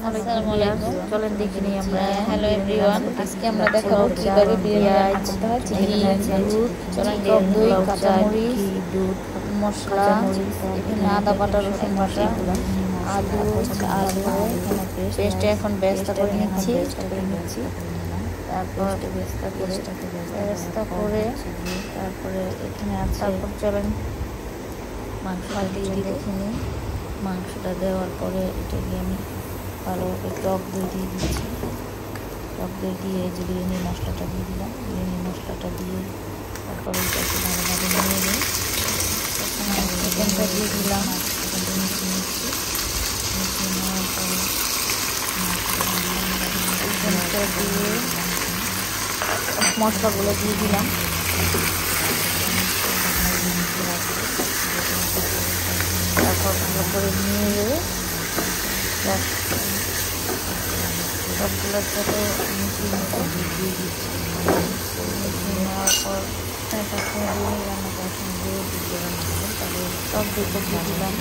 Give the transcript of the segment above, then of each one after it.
আসসালামু আলাইকুম। চলেন দেখে নিই আমরা। হ্যালো এভরিওয়ান, আজকে আমরা দেখাবো কিভাবে বিরিয়ানি রান্না করতে হয়। চিকেন, চলেন টক দই, কাঁচামরিচ, মশলা, এখানে আদা বাটা, রসুন বাটা, আলু, পেস্ট এখন বেরেস্তা করে নিচ্ছি। তারপর বেরেস্তা করে তারপরে এখানে আছে। তারপর চলেন মাংসটা দিয়ে দেখে নিই। মাংসটা দেওয়ার পরে এটাকে আমি ভালোভাবে টক দই দিয়ে দিচ্ছি। টক দই দিয়ে যে বিরিয়ানি মশলাটা দিয়ে দিলাম। বিরিয়ানি মশলাটা দিয়ে তারপরে এটাকে ভালোভাবে নিয়ে নিই। চিকেনটা দিয়ে দিলাম, চিকেনটা মিশিয়ে নিচ্ছি। মিশিয়ে নেওয়ার পরে চিকেনটা দিয়ে মশলাগুলো দিয়ে দিলাম। তারপর ভালো করে নিয়ে সবগুলোর সাথে মিশিয়ে দিয়ে দিচ্ছি। মিশিয়ে নেওয়ার পর রান্না করার সঙ্গে তারপরে টক দইটা দিয়ে দিলাম।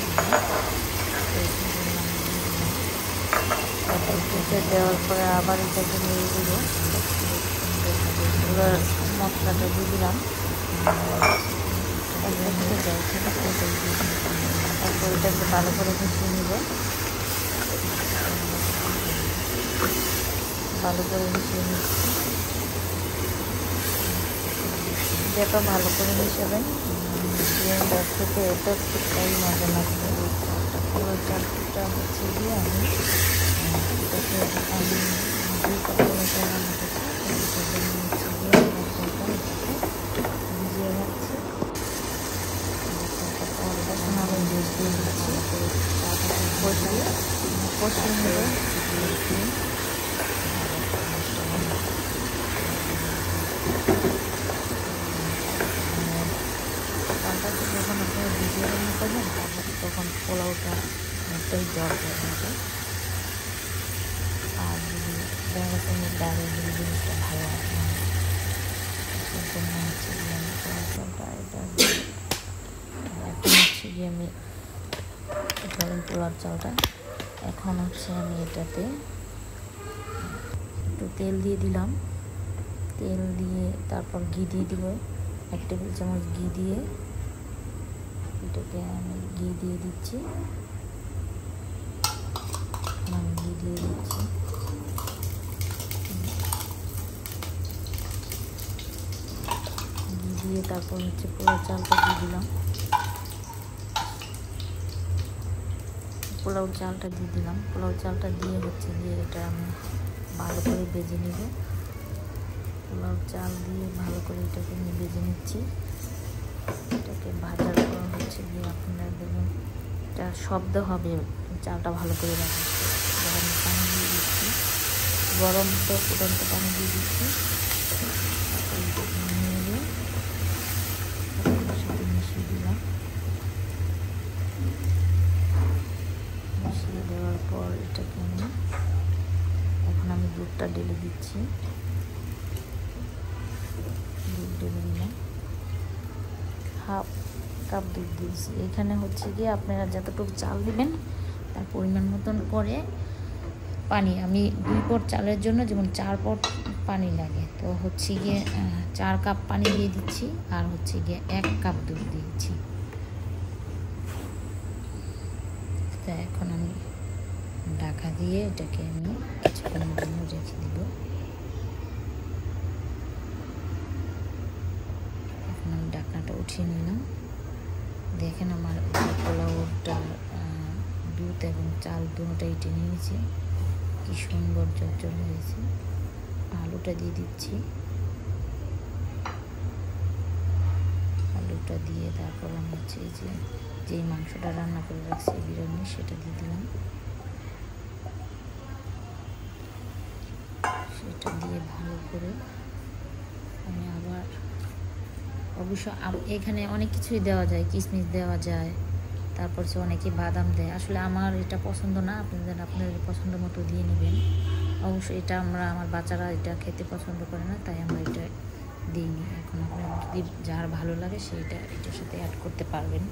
তারপর দুধটা দেওয়ার পরে আবার এটাকে নিয়ে দেবো। এবার মশলাটা দিয়ে দিলাম। তারপর এটাকে ভালো করে মিশিয়ে নিব। ভালো করে মিশিয়ে নিচ্ছি। যত ভালো করে মিশাবেন বিরিয়ানিটা খেতে এত খুবটাই মজা লাগবে। পুরো চারটা হচ্ছে গিয়ে আমি এটাকে দুই কাপ মতো রান্না করছি। হচ্ছে গিয়ে ভিজিয়ে রাখছি। এখন আবার জুস দিয়ে দিচ্ছি। কষিয়ে নেব। চালটাকে যখন আপনারা ভিজিয়ে রান্না করবেন তখন পোলাওটা অনেকটাই জল যায় হবে। আর যদি দেখা গেছে ডালের যদি জিনিসটা ভালো হয় সেই জন্য হচ্ছে গিয়ে আমি চালটা এটা এখন হচ্ছে গিয়ে আমি ধরেন পোলার চালটা এখন হচ্ছে আমি এটাতে একটু তেল দিয়ে দিলাম। তেল দিয়ে তারপর ঘি দিয়ে দিব। 1 টেবিল চামচ ঘি দিয়ে এটাকে আমি ঘি দিয়ে দিচ্ছি। ঘি দিয়ে দিচ্ছি। ঘি দিয়ে তারপর হচ্ছে পোলাও চালটা দিয়ে দিলাম। পোলাও চালটা দিয়ে দিলাম। পোলাও চালটা দিয়ে হচ্ছে গিয়ে এটা আমি ভালো করে ভেজে নিব। পোলাও চাল দিয়ে ভালো করে এটাকে আমি ভেজে নিচ্ছি। এটাকে ভাজার পর হচ্ছে গিয়ে আপনারা দেখবেন এটা শব্দ হবে চালটা ভালো করে রাখা। গরম পানি দিয়ে দিচ্ছি। গরম তো ফুটন্ত পানি দিয়ে দিচ্ছি। নিয়ে সাথে মিশিয়ে দিলাম। মিশিয়ে দেওয়ার পর এটাকে এখন আমি দুধটা ঢেলে দিচ্ছি। দুধ ঢেলে দিলাম। 1/2 কাপ দুধ দিয়েছি। এখানে হচ্ছে গিয়ে আপনারা যতটুকু চাল দিবেন তার পরিমাণ মতন করে পানি। আমি 2 পট চালের জন্য যেমন 4 পট পানি লাগে, তো হচ্ছে গিয়ে 4 কাপ পানি দিয়ে দিচ্ছি। আর হচ্ছে গিয়ে 1 কাপ দুধ দিয়েছি। তো এখন আমি ঢাকা দিয়ে এটাকে আমি কিছুক্ষণের জন্য রেখে দিব। এখন আমি ঢাকনাটা উঠিয়ে নিলাম। দেখেন আমার পোলাওটা দুধ এবং চাল দুটোটাই টেনে নিয়েছে। কি সুন্দর চল হয়েছে। আলুটা দিয়ে দিচ্ছি। আলুটা দিয়ে তারপর আমি হচ্ছে যেই মাংসটা রান্না করে রাখছি বিরিয়ানি সেটা দিয়ে দিলাম। সেটা দিয়ে ভালো করে আমি আবার অবশ্য এখানে অনেক কিছুই দেওয়া যায়, কিশমিশ দেওয়া যায়, তারপর সে অনেকে বাদাম দেয়। আসলে আমার এটা পছন্দ না, আপনাদের পছন্দ মতো দিয়ে নেবেন। অবশ্য এটা আমার বাচ্চারা এটা খেতে পছন্দ করে না, তাই আমরা এটা দিইনি। এখন আপনার যদি যার ভালো লাগে সেইটা এটার সাথে অ্যাড করতে পারবেন।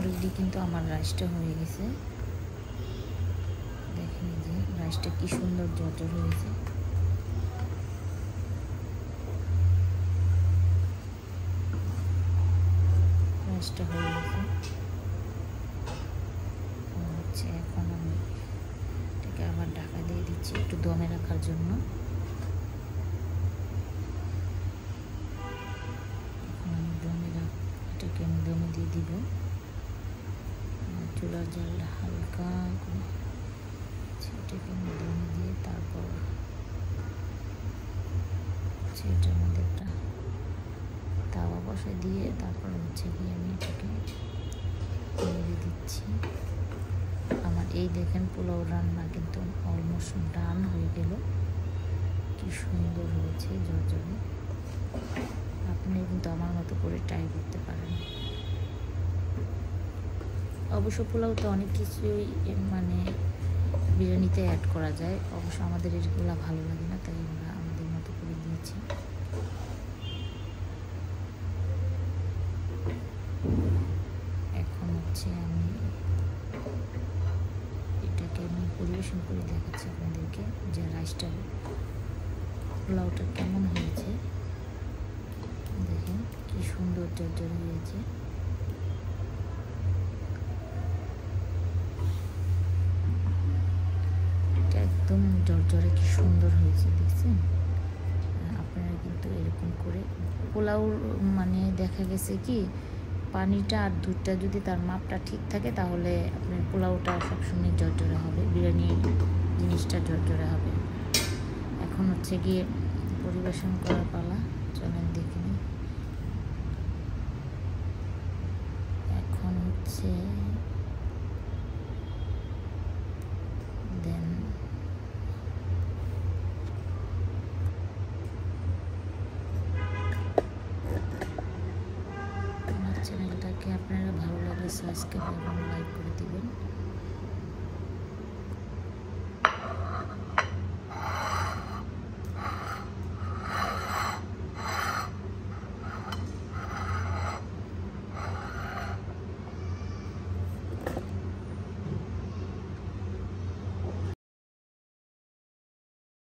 অলরেডি কিন্তু আমার রাইসটা হয়ে গেছে। দেখেন যে রাইসটা কি সুন্দর জর্জর হয়েছে। রাইসটা হয়ে গেছে হচ্ছে। এখন আমি এটাকে আবার ঢাকা দিয়ে দিচ্ছি একটু দমে রাখার জন্য। এখন আমি এটাকে আমি দমে দিয়ে দিব। চুলার জালটা হালকা করে এটাকে আমি দমে দিয়ে তারপর এটার মধ্যে একটা তাওয়া বসাই দিয়ে তারপর হচ্ছে কি আমি এটাকে নেড়ে দিচ্ছি। আমার এই দেখেন পোলাও রান্না কিন্তু অলমোস্ট ডান হয়ে গেল। কি সুন্দর হয়েছে জর্জরে। আপনি কিন্তু আমার মতো করে ট্রাই করতে পারেন। অবশ্য পোলাওতে অনেক কিছুই মানে বিরিয়ানিতে অ্যাড করা যায়, অবশ্য আমাদের এগুলো ভালো লাগে না, তাই আমরা আমাদের মতো করে দিয়েছি। এখন হচ্ছে আমি এটাকে আমি পরিবেশন করে দেখাচ্ছি আপনাদেরকে যে রাইসটা পোলাওটা কেমন হয়েছে। দেখেন কি সুন্দর জর্জর হয়েছে। এটা একদম জর্জরে কি সুন্দর হয়েছে দেখছেন। আপনারা কিন্তু এরকম করে পোলাও মানে দেখা গেছে কি পানিটা আর দুধটা যদি তার মাপটা ঠিক থাকে তাহলে আপনার পোলাওটা সবসময় জর্জরে হবে, বিরিয়ানির জিনিসটা জর্জরে হবে। এখন হচ্ছে গিয়ে পরিবেশন করার পালা, চলেন দেখে নিই। এখন হচ্ছে দেন আমার চ্যানেলটাকে আপনারা ভালো লাগলে সাবস্ক্রাইব এবং লাইক করে দিবেন।